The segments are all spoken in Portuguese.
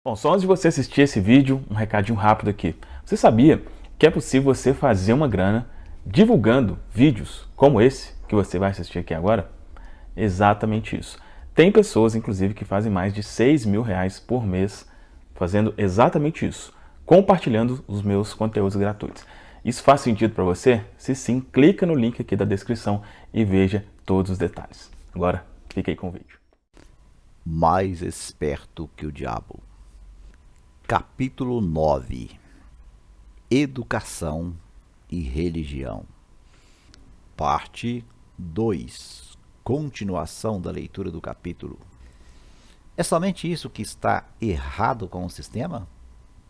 Bom, só antes de você assistir esse vídeo, um recadinho rápido aqui. Você sabia que é possível você fazer uma grana divulgando vídeos como esse que você vai assistir aqui agora? Exatamente isso. Tem pessoas, inclusive, que fazem mais de 6 mil reais por mês fazendo exatamente isso, compartilhando os meus conteúdos gratuitos. Isso faz sentido para você? Se sim, clica no link aqui da descrição e veja todos os detalhes. Agora, fique aí com o vídeo. Mais esperto que o diabo. Capítulo 9: Educação e Religião. Parte 2. Continuação da leitura do capítulo. É somente isso que está errado com o sistema?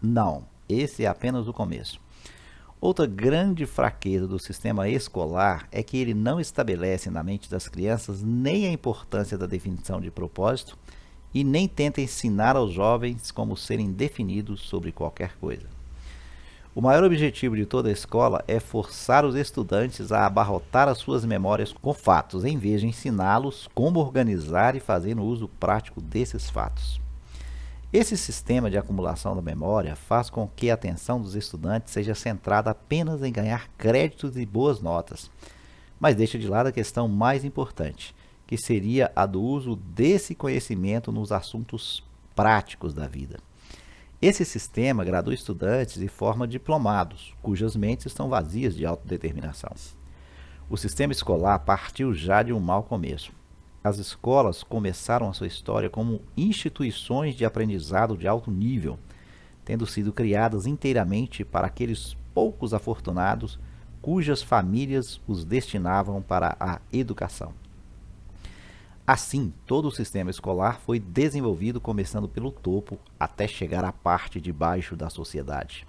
Não, esse é apenas o começo. Outra grande fraqueza do sistema escolar é que ele não estabelece na mente das crianças nem a importância da definição de propósito e nem tenta ensinar aos jovens como serem definidos sobre qualquer coisa. O maior objetivo de toda a escola é forçar os estudantes a abarrotar as suas memórias com fatos, em vez de ensiná-los como organizar e fazer o uso prático desses fatos. Esse sistema de acumulação da memória faz com que a atenção dos estudantes seja centrada apenas em ganhar créditos e boas notas, mas deixa de lado a questão mais importante, que seria a do uso desse conhecimento nos assuntos práticos da vida. Esse sistema gradua estudantes e forma diplomados, cujas mentes estão vazias de autodeterminação. O sistema escolar partiu já de um mau começo. As escolas começaram a sua história como instituições de aprendizado de alto nível, tendo sido criadas inteiramente para aqueles poucos afortunados cujas famílias os destinavam para a educação. Assim, todo o sistema escolar foi desenvolvido começando pelo topo até chegar à parte de baixo da sociedade.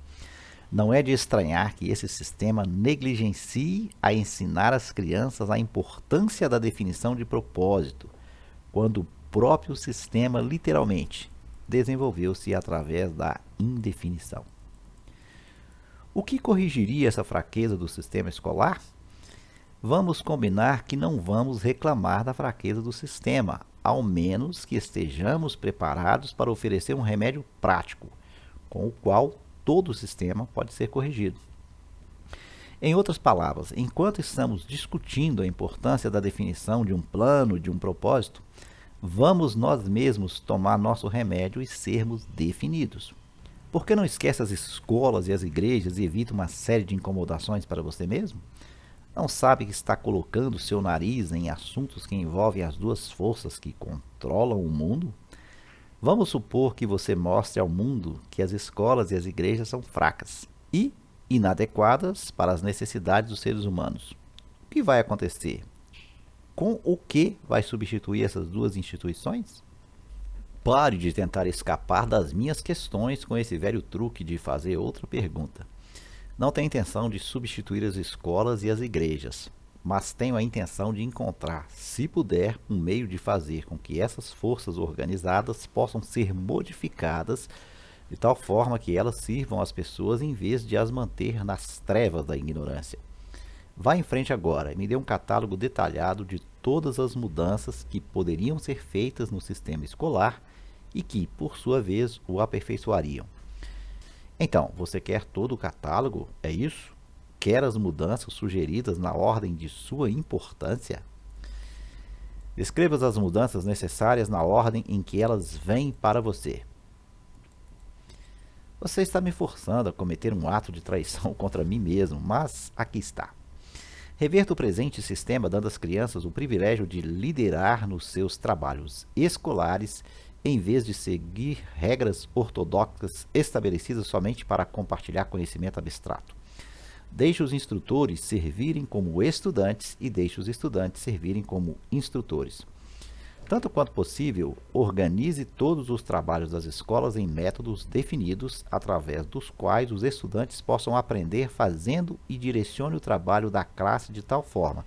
Não é de estranhar que esse sistema negligencie a ensinar às crianças a importância da definição de propósito, quando o próprio sistema, literalmente, desenvolveu-se através da indefinição. O que corrigiria essa fraqueza do sistema escolar? Vamos combinar que não vamos reclamar da fraqueza do sistema, ao menos que estejamos preparados para oferecer um remédio prático, com o qual todo o sistema pode ser corrigido. Em outras palavras, enquanto estamos discutindo a importância da definição de um plano, de um propósito, vamos nós mesmos tomar nosso remédio e sermos definidos. Por que não esquece as escolas e as igrejas e evita uma série de incomodações para você mesmo? Não sabe que está colocando seu nariz em assuntos que envolvem as duas forças que controlam o mundo? Vamos supor que você mostre ao mundo que as escolas e as igrejas são fracas e inadequadas para as necessidades dos seres humanos. O que vai acontecer? Com o que vai substituir essas duas instituições? Pare de tentar escapar das minhas questões com esse velho truque de fazer outra pergunta. Não tenho intenção de substituir as escolas e as igrejas, mas tenho a intenção de encontrar, se puder, um meio de fazer com que essas forças organizadas possam ser modificadas de tal forma que elas sirvam às pessoas em vez de as manter nas trevas da ignorância. Vá em frente agora e me dê um catálogo detalhado de todas as mudanças que poderiam ser feitas no sistema escolar e que, por sua vez, o aperfeiçoariam. Então, você quer todo o catálogo? É isso? Quer as mudanças sugeridas na ordem de sua importância? Descreva as mudanças necessárias na ordem em que elas vêm para você. Você está me forçando a cometer um ato de traição contra mim mesmo, mas aqui está. Reverta o presente sistema dando às crianças o privilégio de liderar nos seus trabalhos escolares em vez de seguir regras ortodoxas estabelecidas somente para compartilhar conhecimento abstrato. Deixe os instrutores servirem como estudantes e deixe os estudantes servirem como instrutores. Tanto quanto possível, organize todos os trabalhos das escolas em métodos definidos, através dos quais os estudantes possam aprender fazendo e direcione o trabalho da classe de tal forma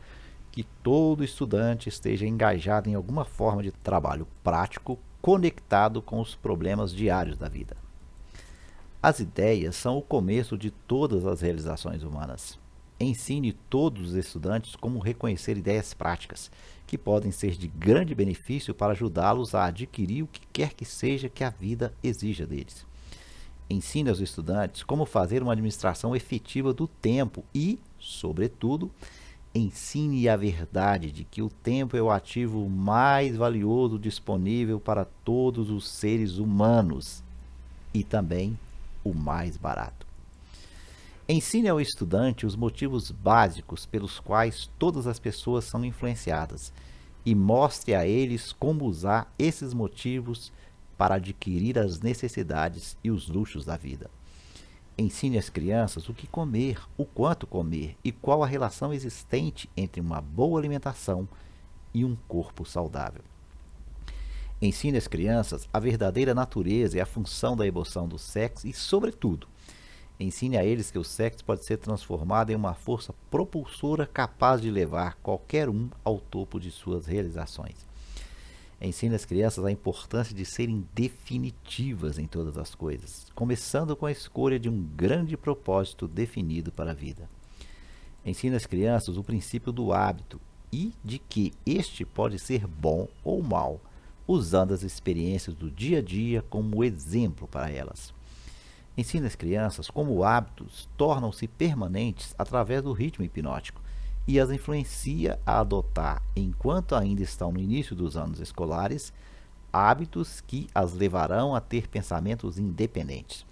que todo estudante esteja engajado em alguma forma de trabalho prático conectado com os problemas diários da vida. As ideias são o começo de todas as realizações humanas. Ensine todos os estudantes como reconhecer ideias práticas, que podem ser de grande benefício para ajudá-los a adquirir o que quer que seja que a vida exija deles. Ensine aos estudantes como fazer uma administração efetiva do tempo e, sobretudo, ensine a verdade de que o tempo é o ativo mais valioso disponível para todos os seres humanos e também o mais barato. Ensine ao estudante os motivos básicos pelos quais todas as pessoas são influenciadas e mostre a eles como usar esses motivos para adquirir as necessidades e os luxos da vida. Ensine às crianças o que comer, o quanto comer e qual a relação existente entre uma boa alimentação e um corpo saudável. Ensine às crianças a verdadeira natureza e a função da emoção do sexo e, sobretudo, ensine a eles que o sexo pode ser transformado em uma força propulsora capaz de levar qualquer um ao topo de suas realizações. Ensine às crianças a importância de serem definitivas em todas as coisas, começando com a escolha de um grande propósito definido para a vida. Ensine às crianças o princípio do hábito e de que este pode ser bom ou mau, usando as experiências do dia a dia como exemplo para elas. Ensine às crianças como hábitos tornam-se permanentes através do ritmo hipnótico e as influencia a adotar, enquanto ainda estão no início dos anos escolares, hábitos que as levarão a ter pensamentos independentes.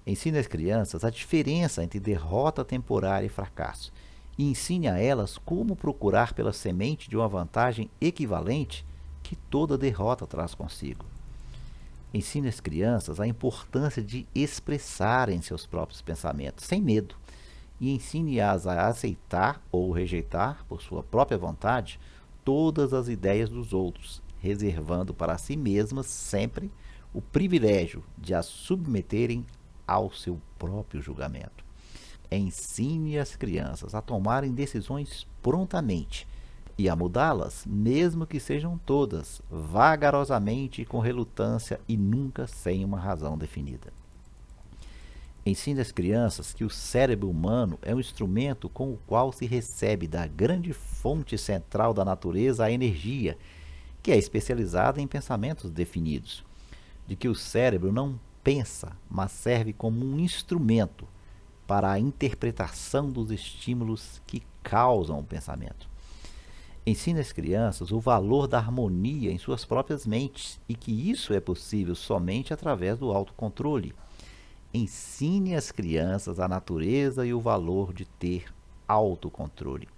Ensine às crianças a diferença entre derrota temporária e fracasso e ensine a elas como procurar pela semente de uma vantagem equivalente que toda derrota traz consigo. Ensine às crianças a importância de expressarem seus próprios pensamentos, sem medo, e ensine-as a aceitar ou rejeitar, por sua própria vontade, todas as ideias dos outros, reservando para si mesmas sempre o privilégio de as submeterem ao seu próprio julgamento. Ensine as crianças a tomarem decisões prontamente, e a mudá-las, mesmo que sejam todas, vagarosamente, com relutância e nunca sem uma razão definida. Ensine às crianças que o cérebro humano é um instrumento com o qual se recebe da grande fonte central da natureza a energia, que é especializada em pensamentos definidos, de que o cérebro não pensa, mas serve como um instrumento para a interpretação dos estímulos que causam o pensamento. Ensine às crianças o valor da harmonia em suas próprias mentes e que isso é possível somente através do autocontrole. Ensine às crianças a natureza e o valor de ter autocontrole.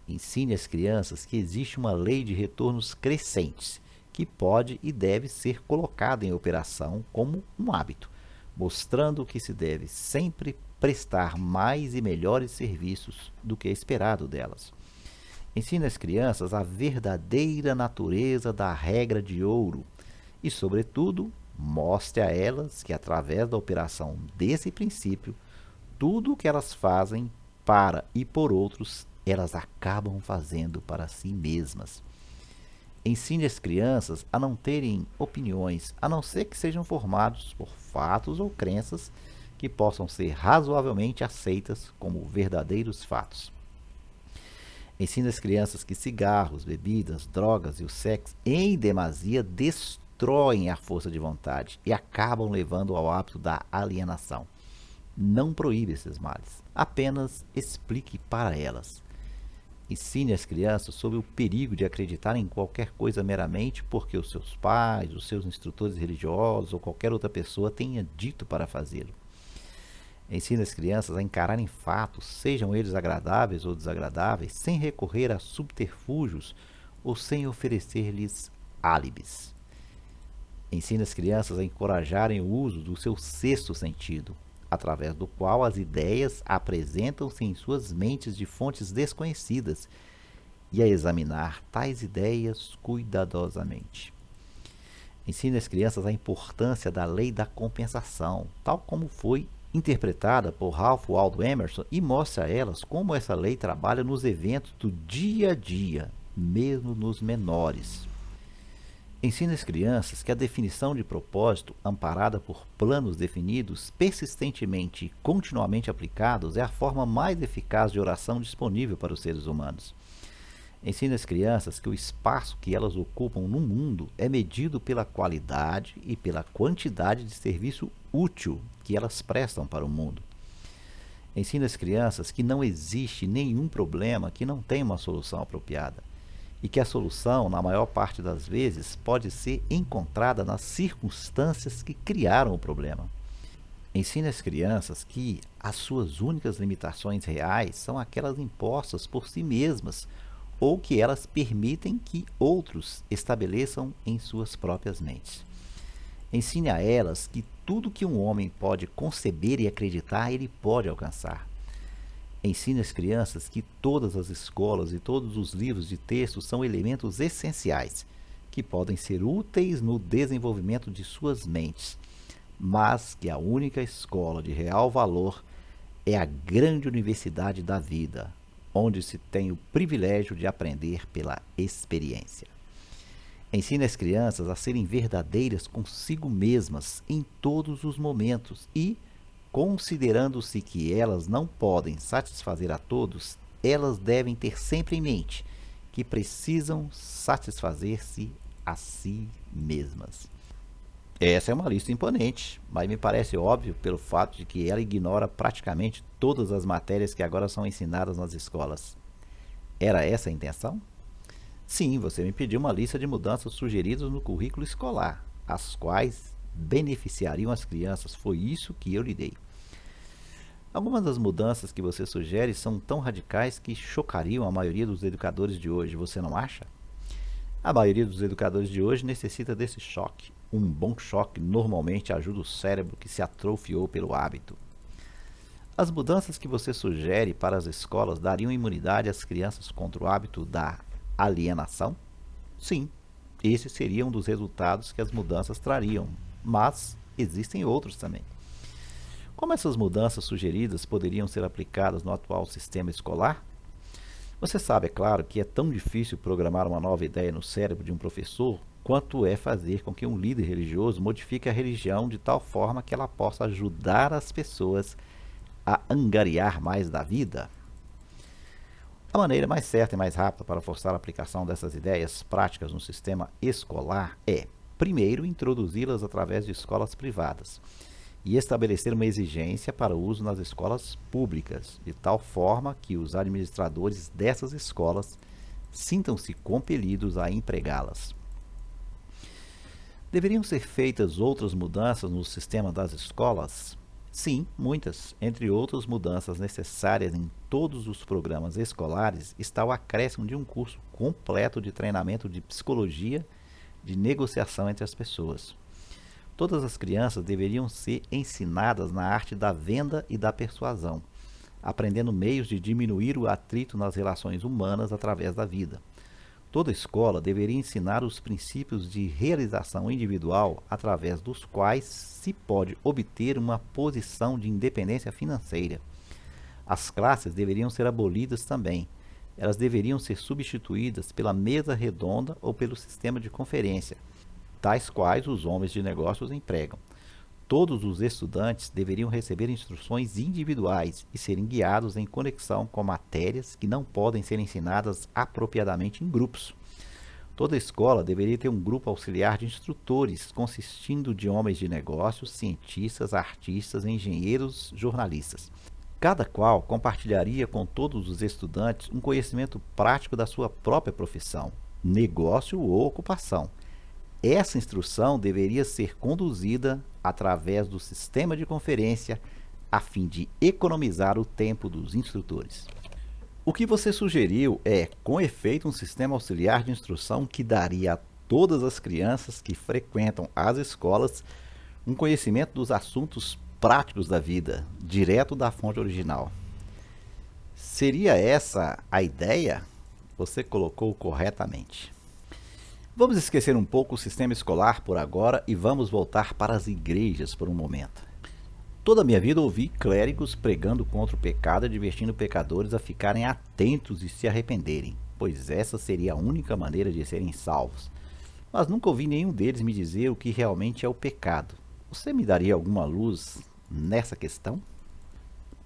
Ensine às crianças que existe uma lei de retornos crescentes que pode e deve ser colocada em operação como um hábito, mostrando que se deve sempre prestar mais e melhores serviços do que é esperado delas. Ensine às crianças a verdadeira natureza da regra de ouro e, sobretudo, mostre a elas que, através da operação desse princípio, tudo o que elas fazem para e por outros, elas acabam fazendo para si mesmas. Ensine as crianças a não terem opiniões, a não ser que sejam formados por fatos ou crenças que possam ser razoavelmente aceitas como verdadeiros fatos. Ensine às crianças que cigarros, bebidas, drogas e o sexo em demasia destroem a força de vontade e acabam levando ao hábito da alienação. Não proíbe esses males, apenas explique para elas. Ensine as crianças sobre o perigo de acreditar em qualquer coisa meramente porque os seus pais, os seus instrutores religiosos ou qualquer outra pessoa tenha dito para fazê-lo. Ensine as crianças a encararem fatos, sejam eles agradáveis ou desagradáveis, sem recorrer a subterfúgios ou sem oferecer-lhes álibis. Ensine as crianças a encorajarem o uso do seu sexto sentido, através do qual as ideias apresentam-se em suas mentes de fontes desconhecidas, e a examinar tais ideias cuidadosamente. Ensine as crianças a importância da lei da compensação, tal como foi interpretada por Ralph Waldo Emerson, e mostre a elas como essa lei trabalha nos eventos do dia a dia, mesmo nos menores. Ensine às crianças que a definição de propósito, amparada por planos definidos, persistentemente e continuamente aplicados, é a forma mais eficaz de oração disponível para os seres humanos. Ensine às crianças que o espaço que elas ocupam no mundo é medido pela qualidade e pela quantidade de serviço útil que elas prestam para o mundo. Ensine às crianças que não existe nenhum problema que não tenha uma solução apropriada e que a solução, na maior parte das vezes, pode ser encontrada nas circunstâncias que criaram o problema. Ensine às crianças que as suas únicas limitações reais são aquelas impostas por si mesmas ou que elas permitem que outros estabeleçam em suas próprias mentes. Ensine a elas que tudo que um homem pode conceber e acreditar, ele pode alcançar. Ensine às crianças que todas as escolas e todos os livros de texto são elementos essenciais, que podem ser úteis no desenvolvimento de suas mentes, mas que a única escola de real valor é a grande universidade da vida, onde se tem o privilégio de aprender pela experiência. Ensine as crianças a serem verdadeiras consigo mesmas em todos os momentos e, considerando-se que elas não podem satisfazer a todos, elas devem ter sempre em mente que precisam satisfazer-se a si mesmas. Essa é uma lista imponente, mas me parece óbvio pelo fato de que ela ignora praticamente todas as matérias que agora são ensinadas nas escolas. Era essa a intenção? Sim, você me pediu uma lista de mudanças sugeridas no currículo escolar, as quais beneficiariam as crianças. Foi isso que eu lhe dei. Algumas das mudanças que você sugere são tão radicais que chocariam a maioria dos educadores de hoje, você não acha? A maioria dos educadores de hoje necessita desse choque. Um bom choque normalmente ajuda o cérebro que se atrofiou pelo hábito. As mudanças que você sugere para as escolas dariam imunidade às crianças contra o hábito da alienação? Sim, esse seria um dos resultados que as mudanças trariam, mas existem outros também. Como essas mudanças sugeridas poderiam ser aplicadas no atual sistema escolar? Você sabe, é claro, que é tão difícil programar uma nova ideia no cérebro de um professor quanto é fazer com que um líder religioso modifique a religião de tal forma que ela possa ajudar as pessoas a angariar mais da vida. A maneira mais certa e mais rápida para forçar a aplicação dessas ideias práticas no sistema escolar é, primeiro, introduzi-las através de escolas privadas e estabelecer uma exigência para o uso nas escolas públicas, de tal forma que os administradores dessas escolas sintam-se compelidos a empregá-las. Deveriam ser feitas outras mudanças no sistema das escolas? Sim, muitas. Entre outras mudanças necessárias em todos os programas escolares está o acréscimo de um curso completo de treinamento de psicologia de negociação entre as pessoas. Todas as crianças deveriam ser ensinadas na arte da venda e da persuasão, aprendendo meios de diminuir o atrito nas relações humanas através da vida. Toda escola deveria ensinar os princípios de realização individual através dos quais se pode obter uma posição de independência financeira. As classes deveriam ser abolidas também. Elas deveriam ser substituídas pela mesa redonda ou pelo sistema de conferência, tais quais os homens de negócios empregam. Todos os estudantes deveriam receber instruções individuais e serem guiados em conexão com matérias que não podem ser ensinadas apropriadamente em grupos. Toda escola deveria ter um grupo auxiliar de instrutores, consistindo de homens de negócios, cientistas, artistas, engenheiros, jornalistas. Cada qual compartilharia com todos os estudantes um conhecimento prático da sua própria profissão, negócio ou ocupação. Essa instrução deveria ser conduzida através do sistema de conferência a fim de economizar o tempo dos instrutores. O que você sugeriu é, com efeito, um sistema auxiliar de instrução que daria a todas as crianças que frequentam as escolas um conhecimento dos assuntos práticos da vida, direto da fonte original. Seria essa a ideia? Você colocou corretamente. Vamos esquecer um pouco o sistema escolar por agora e vamos voltar para as igrejas por um momento. Toda a minha vida ouvi clérigos pregando contra o pecado e advertindo pecadores a ficarem atentos e se arrependerem, pois essa seria a única maneira de serem salvos. mas nunca ouvi nenhum deles me dizer o que realmente é o pecado. Você me daria alguma luz nessa questão?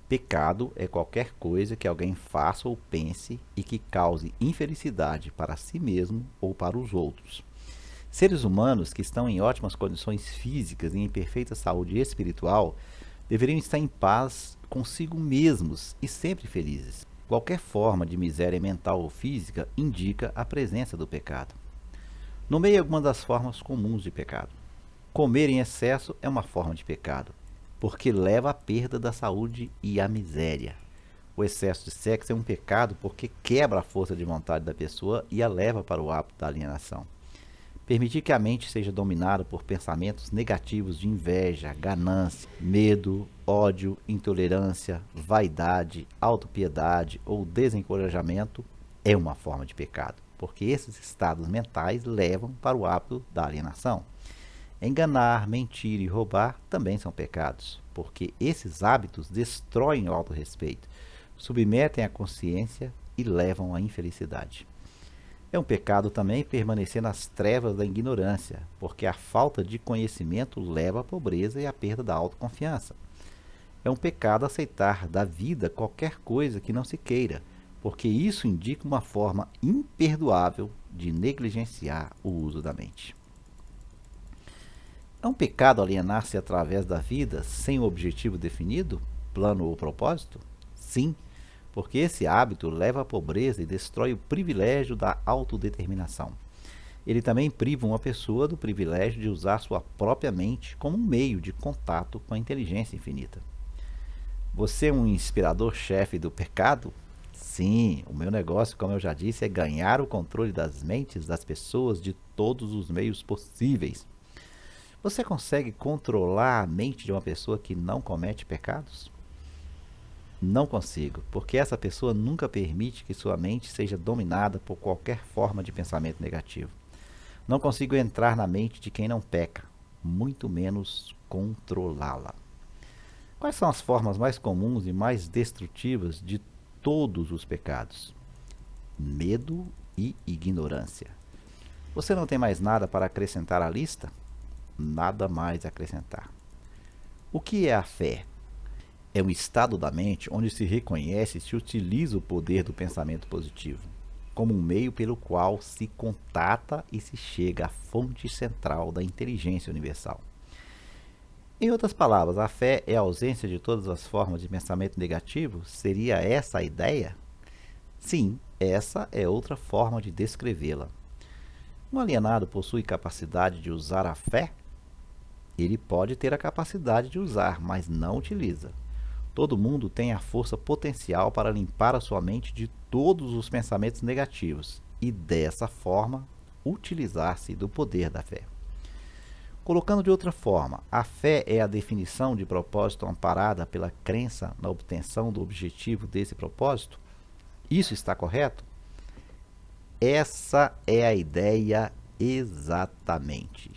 Pecado é qualquer coisa que alguém faça ou pense e que cause infelicidade para si mesmo ou para os outros. Seres humanos que estão em ótimas condições físicas e em perfeita saúde espiritual deveriam estar em paz consigo mesmos e sempre felizes. Qualquer forma de miséria mental ou física indica a presença do pecado. Nomeie algumas das formas comuns de pecado. Comer em excesso é uma forma de pecado, porque leva à perda da saúde e à miséria. O excesso de sexo é um pecado porque quebra a força de vontade da pessoa e a leva para o hábito da alienação. Permitir que a mente seja dominada por pensamentos negativos de inveja, ganância, medo, ódio, intolerância, vaidade, autopiedade ou desencorajamento é uma forma de pecado, porque esses estados mentais levam para o hábito da alienação. Enganar, mentir e roubar também são pecados, porque esses hábitos destroem o autorrespeito, submetem a consciência e levam à infelicidade. É um pecado também permanecer nas trevas da ignorância, porque a falta de conhecimento leva à pobreza e à perda da autoconfiança. É um pecado aceitar da vida qualquer coisa que não se queira, porque isso indica uma forma imperdoável de negligenciar o uso da mente. É um pecado alienar-se através da vida sem um objetivo definido, plano ou propósito? Sim, porque esse hábito leva à pobreza e destrói o privilégio da autodeterminação. Ele também priva uma pessoa do privilégio de usar sua própria mente como um meio de contato com a inteligência infinita. Você é um inspirador-chefe do pecado? Sim, o meu negócio, como eu já disse, é ganhar o controle das mentes das pessoas de todos os meios possíveis. Você consegue controlar a mente de uma pessoa que não comete pecados? Não consigo, porque essa pessoa nunca permite que sua mente seja dominada por qualquer forma de pensamento negativo. Não consigo entrar na mente de quem não peca, muito menos controlá-la. Quais são as formas mais comuns e mais destrutivas de todos os pecados? Medo e ignorância. Você não tem mais nada para acrescentar à lista? Nada mais a acrescentar. O que é a fé? É um estado da mente onde se reconhece e se utiliza o poder do pensamento positivo, como um meio pelo qual se contata e se chega à fonte central da inteligência universal. Em outras palavras, a fé é a ausência de todas as formas de pensamento negativo? Seria essa a ideia? Sim, essa é outra forma de descrevê-la. Um alienado possui capacidade de usar a fé? Ele pode ter a capacidade de usar, mas não utiliza. Todo mundo tem a força potencial para limpar a sua mente de todos os pensamentos negativos e, dessa forma, utilizar-se do poder da fé. Colocando de outra forma, a fé é a definição de propósito amparada pela crença na obtenção do objetivo desse propósito? Isso está correto? Essa é a ideia exatamente.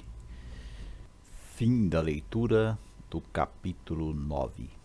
Fim da leitura do capítulo 9.